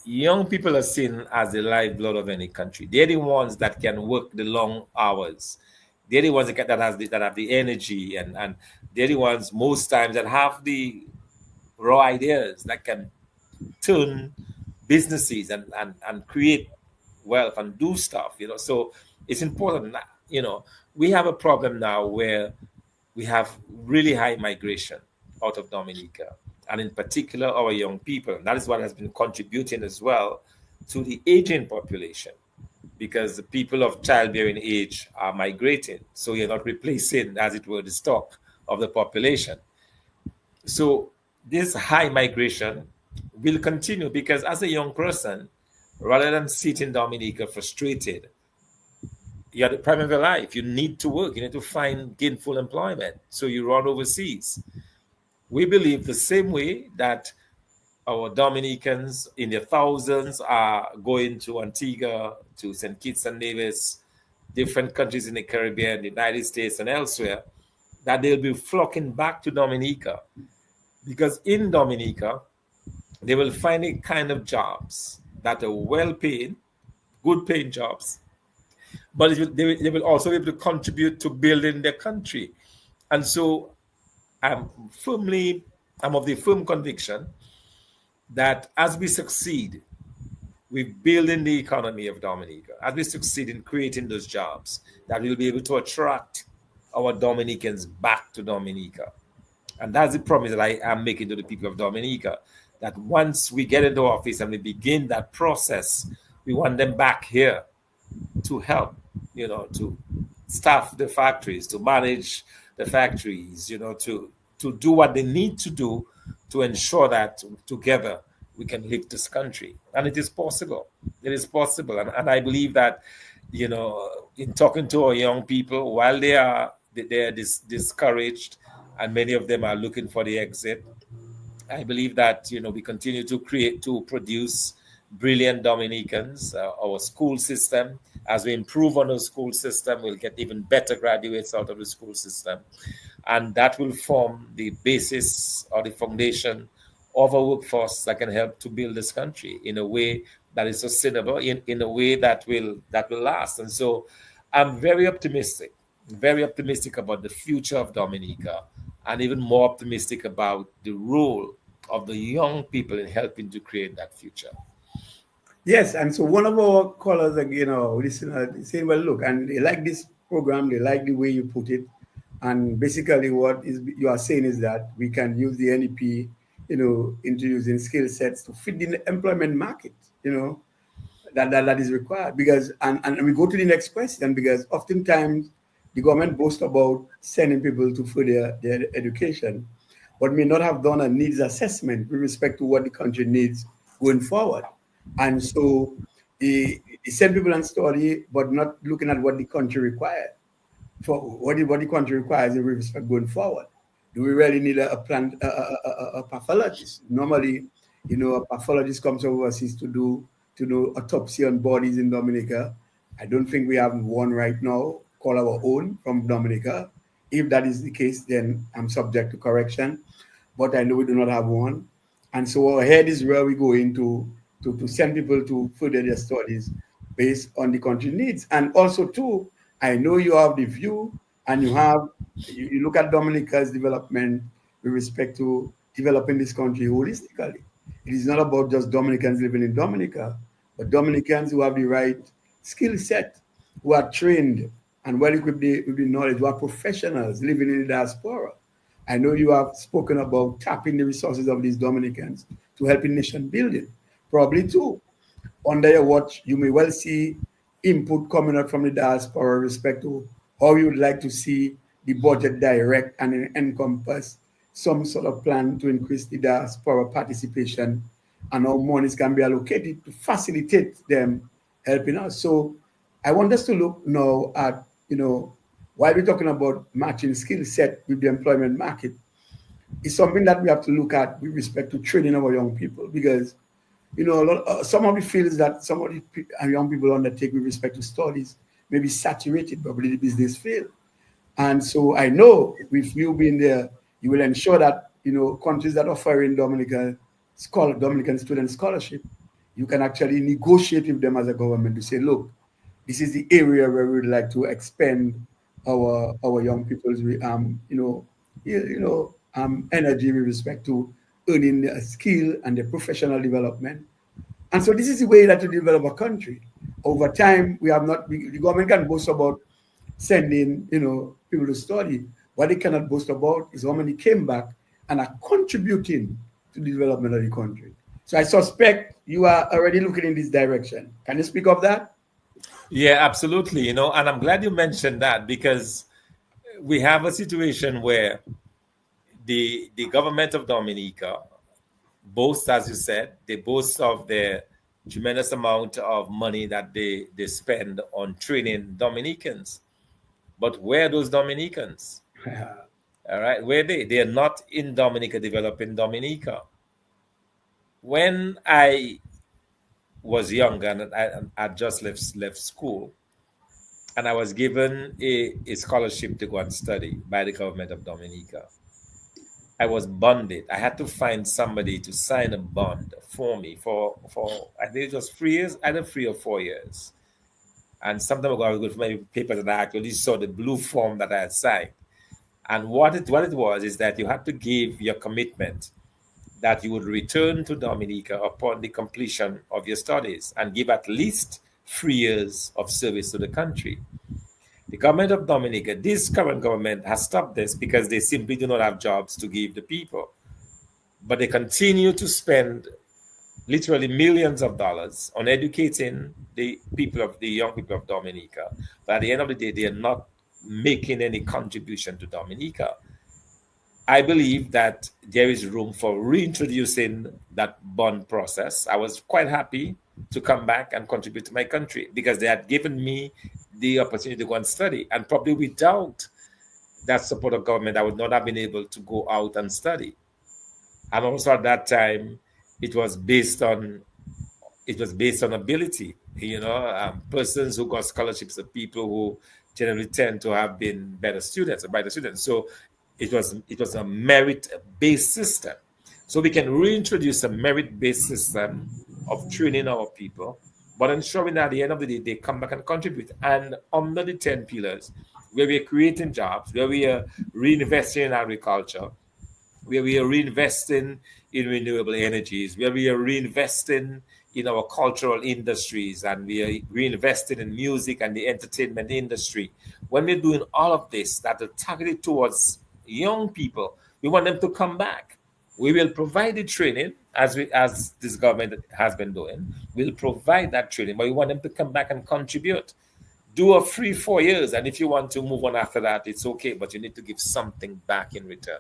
young people are seen as the lifeblood of any country. They're the ones that can work the long hours. They're the ones that have the energy, and they're the ones most times that have the raw ideas that can turn businesses and create wealth and do stuff. So it's important that, we have a problem now where we have really high migration out of Dominica, and in particular our young people. And that is what has been contributing as well to the aging population, because the people of childbearing age are migrating. So you're not replacing, as it were, the stock of the population. So this high migration will continue, because as a young person, rather than sit in Dominica frustrated, you're at the prime of your life. You need to work. You need to find gainful employment. So you run overseas. We believe the same way that our Dominicans in their thousands are going to Antigua, to St. Kitts and Nevis, different countries in the Caribbean, the United States, and elsewhere, that they'll be flocking back to Dominica. Because in Dominica, they will find a kind of jobs that are well-paying, good-paying jobs, but they will also be able to contribute to building their country. And so I'm of the firm conviction that as we succeed with building the economy of Dominica, as we succeed in creating those jobs, that we'll be able to attract our Dominicans back to Dominica. And that's the promise that I am making to the people of Dominica, that once we get into office and we begin that process, we want them back here to help, to staff the factories, to manage the factories, to do what they need to do to ensure that together we can lift this country. And it is possible. It is possible. And I believe that, in talking to our young people, while they are discouraged and many of them are looking for the exit, I believe that, we continue to produce brilliant Dominicans. Our school system, as we improve on our school system, we'll get even better graduates out of the school system. And that will form the basis or the foundation of a workforce that can help to build this country in a way that is sustainable, in a way that will last. And so I'm very optimistic about the future of Dominica, and even more optimistic about the role of the young people in helping to create that future.
Yes, and so one of our callers, listener, is saying, well, look, and they like this program, they like the way you put it. And basically what you are saying is that we can use the NEP, introducing skill sets to fit the employment market, that is required. Because, and we go to the next question, because oftentimes the government boasts about sending people to further their education, but may not have done a needs assessment with respect to what the country needs going forward. And so they send people and study, but not looking at what the country requires. For what the country requires in respect going forward. Do we really need a pathologist? Normally, a pathologist comes overseas to do autopsy on bodies in Dominica. I don't think we have one right now called our own from Dominica. If that is the case, then I'm subject to correction. But I know we do not have one. And so our head is where we go into to send people to further their studies based on the country needs. And also, too, I know you have the view, and you look at Dominica's development with respect to developing this country holistically. It is not about just Dominicans living in Dominica, but Dominicans who have the right skill set, who are trained and well equipped with the knowledge, who are professionals living in the diaspora. I know you have spoken about tapping the resources of these Dominicans to help in nation building. Probably too, under your watch, you may well see input coming out from the diaspora with respect to how you would like to see the budget direct and encompass some sort of plan to increase the diaspora participation and how monies can be allocated to facilitate them helping us. So I want us to look now at, while we're talking about matching skill set with the employment market, it's something that we have to look at with respect to training our young people, because some of the fields that some of the young people undertake with respect to studies may be saturated by the business field. And so I know with you being there, you will ensure that, countries that offer in Dominican student scholarship, you can actually negotiate with them as a government to say, look, this is the area where we would like to expend our young people's energy with respect to earning their skill and their professional development. And so this is the way that to develop a country. Over time, the government can boast about sending, people to study. What they cannot boast about is how many came back and are contributing to the development of the country. So I suspect you are already looking in this direction. Can you speak of that?
Yeah, absolutely. And I'm glad you mentioned that, because we have a situation where the government of Dominica boasts, as you said, they boast of the tremendous amount of money that they spend on training Dominicans. But where are those Dominicans? All right, where they are not in Dominica, developing Dominica. When I was young and I just left school, and I was given a scholarship to go and study by the government of Dominica, I was bonded. I had to find somebody to sign a bond for me for I think it was 3 years, either 3 or 4 years. And sometime ago, I was going for my papers, and I actually saw the blue form that I had signed. And what it was is that you had to give your commitment that you would return to Dominica upon the completion of your studies and give at least 3 years of service to the country. The government of Dominica, this current government, has stopped this because they simply do not have jobs to give the people. But they continue to spend literally millions of dollars on educating the young people of Dominica. But at the end of the day, they are not making any contribution to Dominica. I believe that there is room for reintroducing that bond process. I was quite happy to come back and contribute to my country because they had given me the opportunity to go and study. And probably without that support of government, I would not have been able to go out and study. And also at that time, it was based on ability. Persons who got scholarships are people who generally tend to have been better students or brighter students. So it was a merit-based system. So we can reintroduce a merit-based system of training our people, but ensuring that at the end of the day, they come back and contribute. And under the 10 pillars, where we are creating jobs, where we are reinvesting in agriculture, where we are reinvesting in renewable energies, where we are reinvesting in our cultural industries, and we are reinvesting in music and the entertainment industry. When we're doing all of this that are targeted towards young people, we want them to come back. We will provide the training as this government has been doing. We'll provide that training, but we want them to come back and contribute. Do a 3-4 years, and if you want to move on after that, it's okay, but you need to give something back in return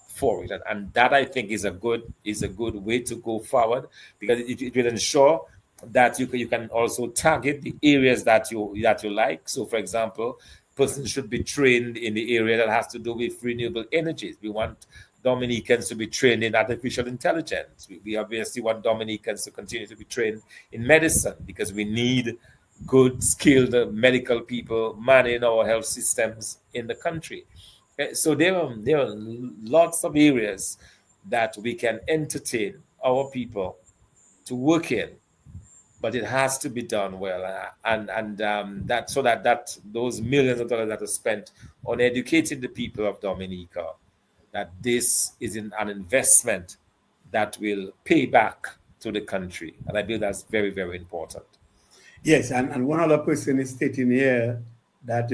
for it. And that, I think, is a good way to go forward, because it will ensure that you can also target the areas that you like. So, for example, persons should be trained in the area that has to do with renewable energies. We want Dominicans to be trained in artificial intelligence. We obviously want Dominicans to continue to be trained in medicine, because we need good, skilled medical people manning our health systems in the country. So there are lots of areas that we can entertain our people to work in, but it has to be done well, and that so that those millions of dollars that are spent on educating the people of Dominica, that this is an investment that will pay back to the country, and I believe that's very, very important.
Yes, and one other person is stating here that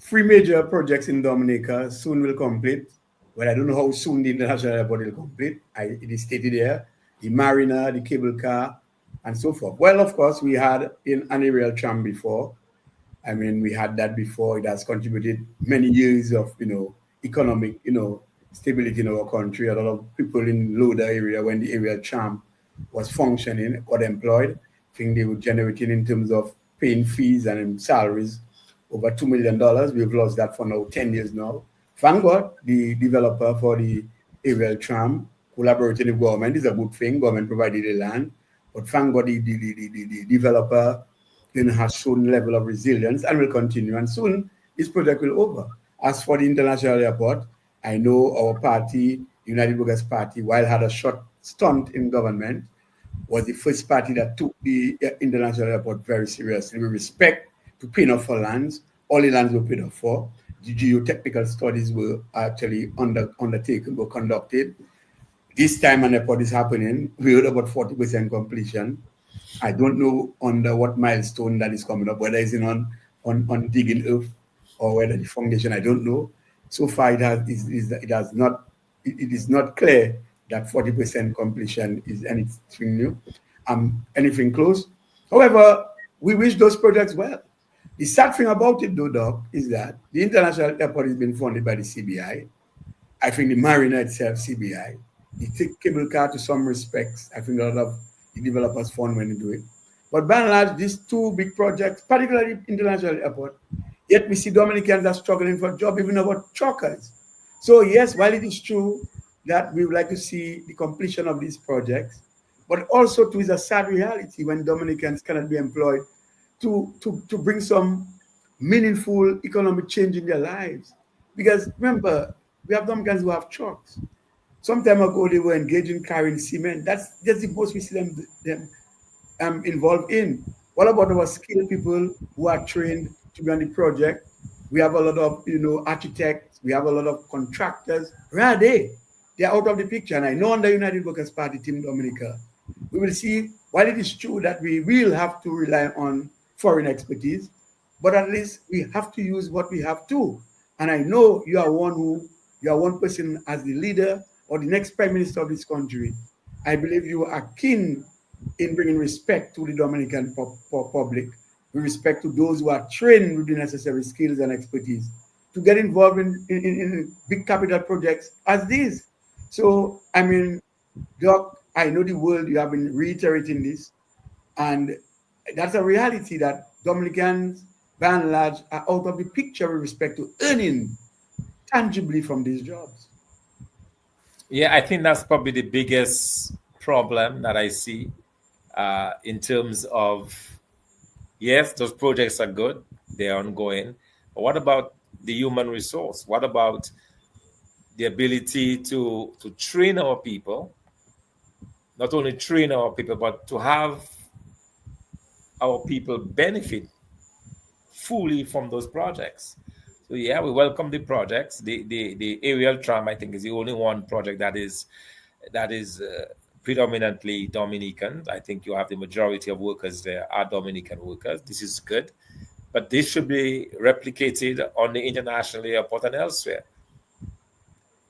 3 major projects in Dominica soon will complete. Well, I don't know how soon the international airport will complete. It is stated here: the marina, the cable car, and so forth. Well, of course, we had an aerial tram before. We had that before. It has contributed many years of economic stability in our country. A lot of people in Loda area, when the area tram was functioning, got employed. I think they were generating in terms of paying fees and in salaries over $2 million. We've lost that for now 10 years now. Thank God, the developer for the aerial tram collaborating with government is a good thing. Government provided the land, but thank God the developer has shown level of resilience and will continue. And soon this project will over. As for the international airport, I know our party, United Workers Party, while had a short stunt in government, was the first party that took the international airport very seriously. With respect to paying off for lands, all the lands were paid off for. The geotechnical studies were actually undertaken, were conducted. This time an airport is happening. We heard about 40% completion. I don't know under what milestone that is coming up, whether it's on digging earth or whether the foundation, I don't know. So far, it is not clear that 40% completion is anything new, anything close. However, we wish those projects well. The sad thing about it, though, Doc, is that the international airport has been funded by the CBI. I think the marina itself, CBI. The cable car, to some respects, I think a lot of the developers fund when they do it. But by and large, these two big projects, particularly international airport, yet we see Dominicans are struggling for a job, even about truckers. So yes, while it is true that we would like to see the completion of these projects, but also too is a sad reality when Dominicans cannot be employed to bring some meaningful economic change in their lives. Because remember, we have Dominicans who have trucks. Some time ago, they were engaged in carrying cement. That's the most we see them involved in. What about our skilled people who are trained to be on the project? We have a lot of architects. We have a lot of contractors. Where are they? They're out of the picture. And I know on the United Workers Party team, Dominica, we will see. While it is true that we will have to rely on foreign expertise, but at least we have to use what we have too. And I know you are one person as the leader or the next prime minister of this country. I believe you are keen in bringing respect to the Dominican public, with respect to those who are trained with the necessary skills and expertise to get involved in big capital projects as these. So, I mean, Doc, I know the world, you have been reiterating this, and that's a reality that Dominicans, by and large, are out of the picture with respect to earning tangibly from these jobs.
Yeah, I think that's probably the biggest problem that I see in terms of, yes, those projects are good, they're ongoing. But what about the human resource? What about the ability to train our people? Not only train our people, but to have our people benefit fully from those projects. So yeah, we welcome the projects. The aerial tram, I think, is the only one project that is predominantly Dominican. I think you have the majority of workers there are Dominican workers. This is good, but this should be replicated on the international airport and elsewhere.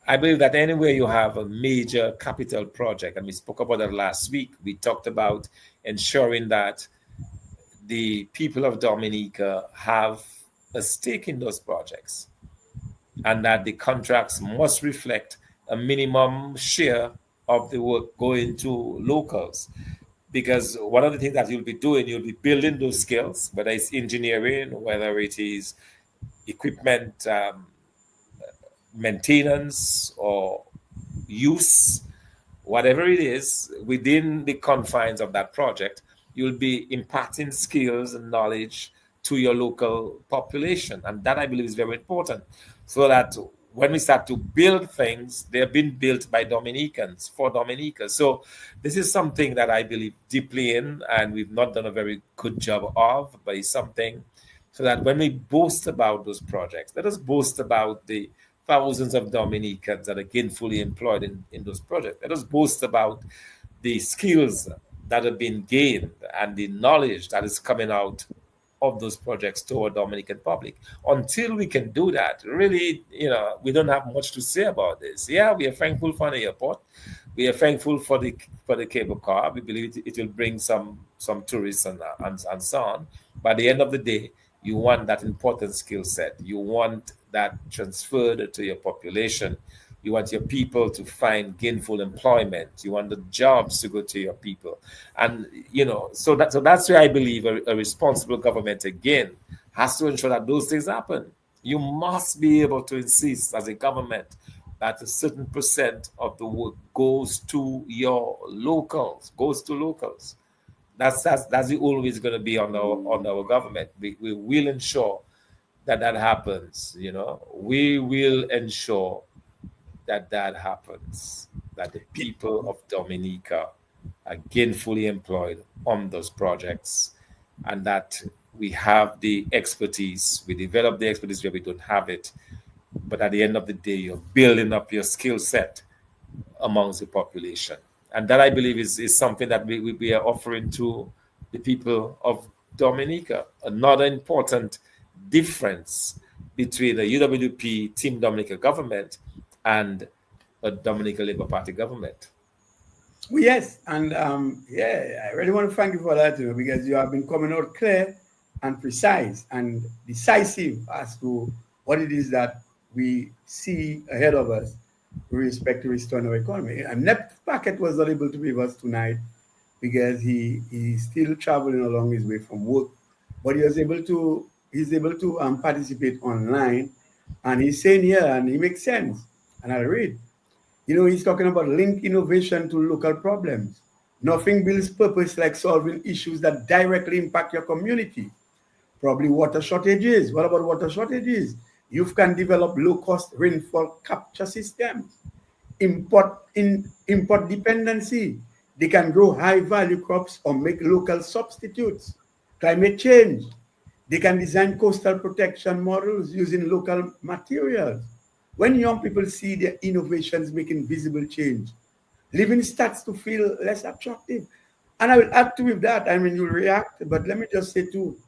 I believe that anywhere you have a major capital project, and we spoke about that last week, we talked about ensuring that the people of Dominica have a stake in those projects and that the contracts must reflect a minimum share of the work going to locals. Because one of the things that you'll be doing, you'll be building those skills, whether it's engineering, whether it is equipment maintenance or use, whatever it is, within the confines of that project, you'll be imparting skills and knowledge to your local population. And that, I believe, is very important, so that when we start to build things, they've been built by Dominicans for Dominica. So this is something that I believe deeply in, and we've not done a very good job of, but it's something so that when we boast about those projects, let us boast about the thousands of Dominicans that are gainfully employed in those projects. Let us boast about the skills that have been gained and the knowledge that is coming out of those projects to our Dominican public. Until we can do that, really, we don't have much to say about this. Yeah, we are thankful for the airport. We are thankful for the cable car. We believe it will bring some tourists and so on. But at the end of the day, you want that important skill set. You want that transferred to your population You want your people to find gainful employment. You want the jobs to go to your people. And, so that's where I believe a responsible government, again, has to ensure that those things happen. You must be able to insist as a government that a certain percent of the work goes to your locals, That's always going to be on our government. We will ensure that happens. We will ensure that happens. That the people of Dominica are gainfully employed on those projects, and that we have the expertise. We develop the expertise where we don't have it, but at the end of the day, you're building up your skill set amongst the population. And that, I believe, is something that we are offering to the people of Dominica. Another important difference between the UWP Team Dominica government and a Dominica Labour Party government.
Well, yes, and I really want to thank you for that, because you have been coming out clear and precise and decisive as to what it is that we see ahead of us with respect to restoring our economy. And Nep Packet was not able to be with us tonight because he's still traveling along his way from work, but he's able to participate online, and he's saying here, and he makes sense, and I'll read. He's talking about link innovation to local problems. Nothing builds purpose like solving issues that directly impact your community. Probably water shortages. What about water shortages? You can develop low-cost rainfall capture systems. Import dependency. They can grow high-value crops or make local substitutes. Climate change. They can design coastal protection models using local materials. When young people see their innovations making visible change, living starts to feel less attractive. And I will add to with that, you'll react, but let me just say too,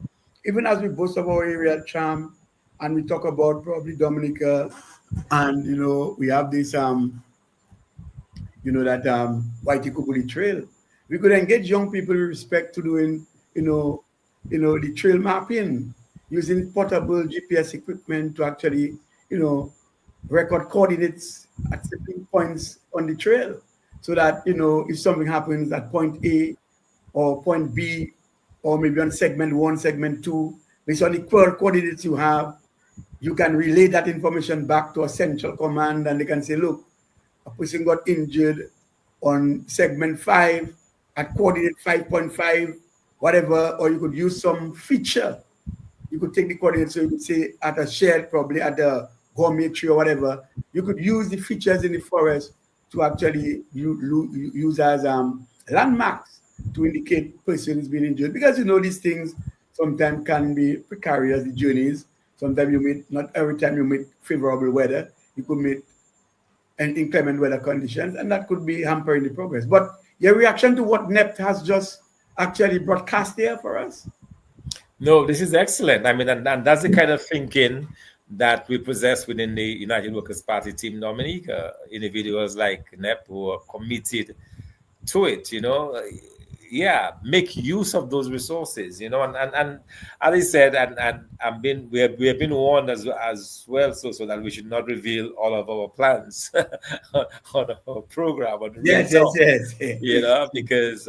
even as we boast of our aerial charm and we talk about probably Dominica, and we have this Whitey Kubuli trail, we could engage young people with respect to doing, the trail mapping, using portable GPS equipment to actually, record coordinates at certain points on the trail, so that if something happens at point A or point B, or maybe on segment 1, segment 2, based on the coordinates you have, you can relay that information back to a central command, and they can say, look, a person got injured on segment 5 at coordinate 5.5, whatever. Or you could use some feature. You could take the coordinates, so you could say at a shed, probably at the gourmet tree or whatever, you could use the features in the forest to actually use as landmarks to indicate person is being injured. Because these things sometimes can be precarious, the journeys. Sometimes not every time you meet favorable weather, you could meet an inclement weather conditions, and that could be hampering the progress. But your reaction to what NEPT has just actually broadcast there for us?
No, this is excellent. And that's the kind of thinking that we possess within the United Workers' Party Team Dominica. Individuals like NEP who are committed to it, make use of those resources, and as I said, and we have been warned as well, so that we should not reveal all of our plans on our program.
Yes.
Because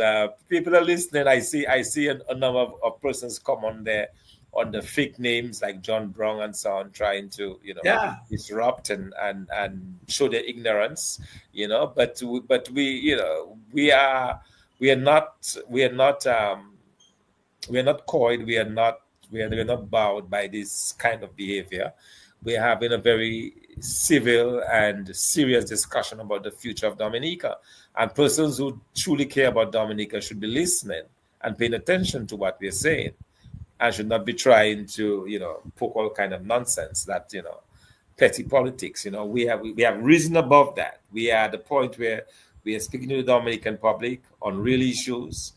people are listening. I see a number of persons come on there on the fake names like John Brown and so on, trying to disrupt and show their ignorance, but we are not coyed. We are not bowed by this kind of behavior. We are having a very civil and serious discussion about the future of Dominica, and persons who truly care about Dominica should be listening and paying attention to what we're saying, and should not be trying to poke all kind of nonsense that petty politics. We have risen above that. We are at the point where we are speaking to the Dominican public on real issues,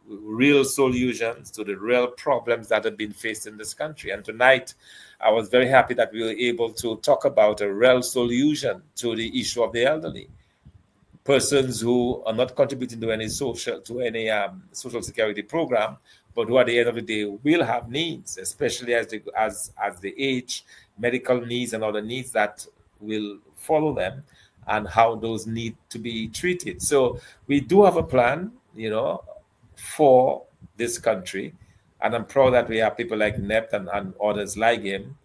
real solutions to the real problems that have been faced in this country. And tonight, I was very happy that we were able to talk about a real solution to the issue of the elderly. Persons who are not contributing to any social security program, but who at the end of the day will have needs, especially as they age, medical needs and other needs that will follow them. and how those need to be treated. So we do have a plan, for this country. And I'm proud that we have people like Nept and others like him,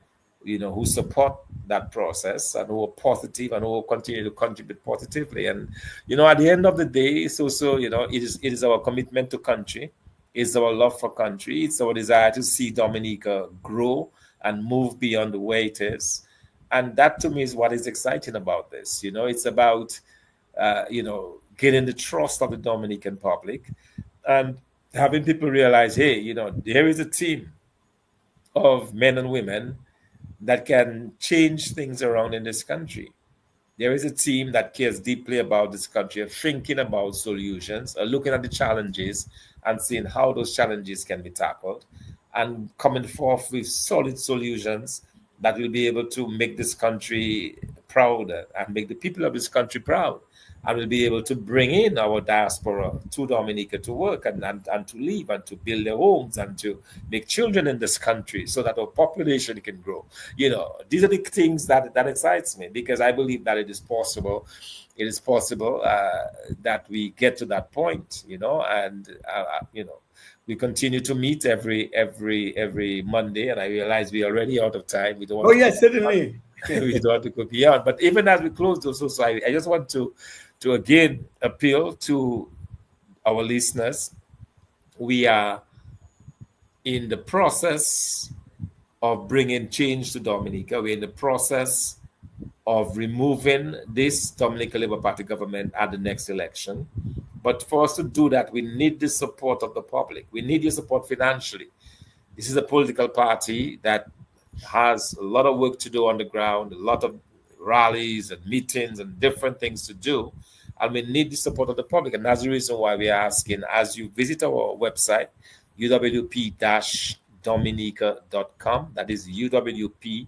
who support that process and who are positive and who will continue to contribute positively. And, at the end of the day, it's also, it is our commitment to country. It's our love for country. It's our desire to see Dominica grow and move beyond the way it is. And that to me is what is exciting about this. It's about, getting the trust of the Dominican public and having people realize, hey, there is a team of men and women that can change things around in this country. There is a team that cares deeply about this country, thinking about solutions, looking at the challenges and seeing how those challenges can be tackled and coming forth with solid solutions that will be able to make this country prouder and make the people of this country proud. And will be able to bring in our diaspora to Dominica to work and to live and to build their homes and to make children in this country so that our population can grow. These are the things that excites me, because I believe that it is possible. It is possible that we get to that point, and we continue to meet every Monday, and I realize we're already out of time. We don't want
yes, certainly.
We don't want to go beyond. But even as we close those, so I just want to again appeal to our listeners. We are in the process of bringing change to Dominica. We're in the process of removing this Dominica Labour Party government at the next election. But for us to do that, we need the support of the public. We need your support financially. This is a political party that has a lot of work to do on the ground, a lot of rallies and meetings and different things to do. And we need the support of the public. And that's the reason why we are asking, as you visit our website, uwp-dominica.com, that is UWP-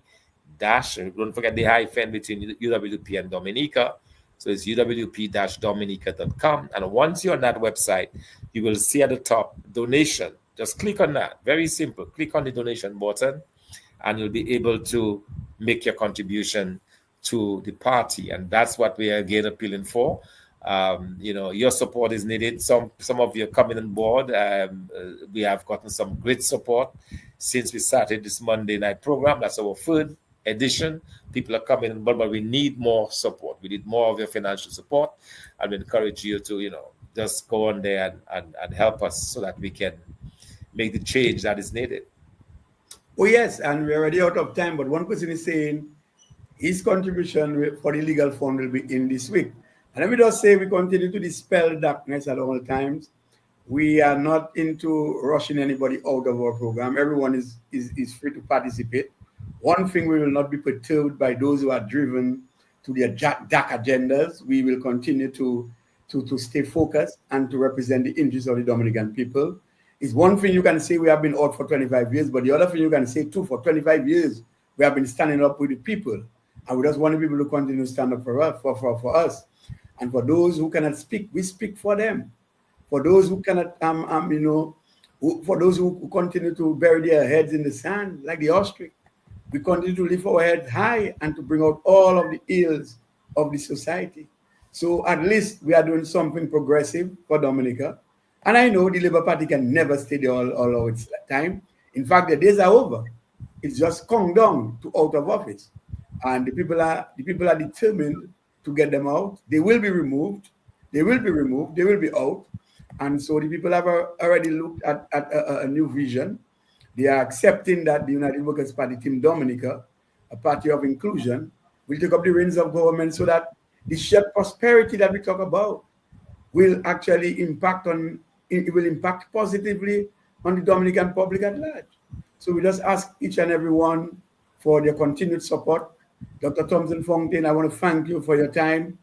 don't forget the hyphen between UWP and Dominica. So it's uwp-dominica.com. And once you're on that website, you will see at the top donation. Just click on that. Very simple. Click on the donation button and you'll be able to make your contribution to the party. And that's what we are again appealing for. Your support is needed. Some of you are coming on board. We have gotten some great support since we started this Monday night program. That's our third edition. People are coming on board, but we need more support. We need more of your financial support. And we encourage you to, just go on there and help us so that we can make the change that is needed.
Oh, yes, and we're already out of time, but one person is saying his contribution for the legal fund will be in this week. And let me just say we continue to dispel darkness at all times. We are not into rushing anybody out of our program. Everyone is free to participate. One thing, we will not be perturbed by those who are driven to their dark agendas. We will continue to stay focused and to represent the interests of the Dominican people. It's one thing you can say we have been out for 25 years, but the other thing you can say too, for 25 years, we have been standing up with the people. And we just want people to continue to stand up for us. And for those who cannot speak, we speak for them. For those who cannot, for those who continue to bury their heads in the sand, like the ostrich, we continue to lift our heads high and to bring out all of the ills of the society. So at least we are doing something progressive for Dominica. And I know the Labour Party can never stay there all of its time. In fact, the days are over. It's just come down to out of office. And the people are determined to get them out. They will be removed. They will be out. And so the people have already looked at a new vision. They are accepting that the United Workers' Party, Team Dominica, a party of inclusion, will take up the reins of government so that the shared prosperity that we talk about will actually impact positively on the Dominican public at large. So we just ask each and every one for their continued support. Dr. Thomson Fontaine, I want to thank you for your time.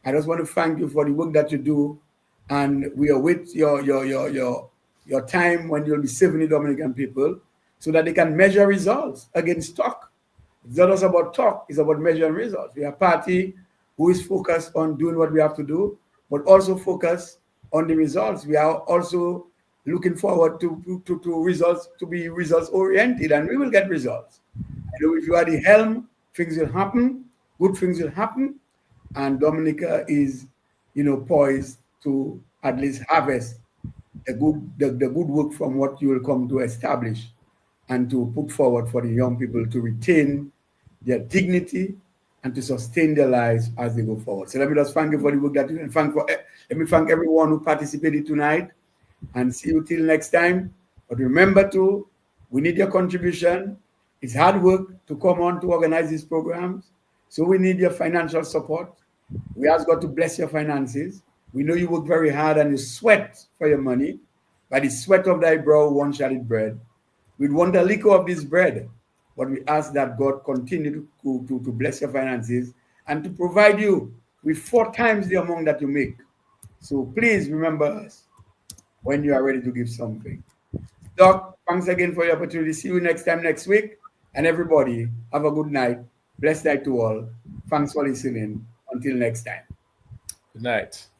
I just want to thank you for the work that you do. And we await your time when you'll be serving the Dominican people so that they can measure results against talk. It's not just about talk, it's about measuring results. We are a party who is focused on doing what we have to do, but also focus on the results. We are also looking forward to results, to be results oriented, and we will get results. If you are the helm, things will happen, good things will happen. and Dominica is, poised to at least harvest the good work from what you will come to establish and to put forward for the young people to retain their dignity and to sustain their lives as they go forward. So let me just thank you for the work that you and let me thank everyone who participated tonight and see you till next time. But remember to, we need your contribution. It's hard work to come on to organize these programs. So we need your financial support. We ask God to bless your finances. We know you work very hard and you sweat for your money. By the sweat of thy brow, one shall eat bread. We want a little of this bread, but we ask that God continue to bless your finances and to provide you with 4 times the amount that you make. So please remember us when you are ready to give something. Doc, thanks again for the opportunity. See you next time next week. And everybody, have a good night. Blessed night to all. Thanks for listening. Until next time.
Good night.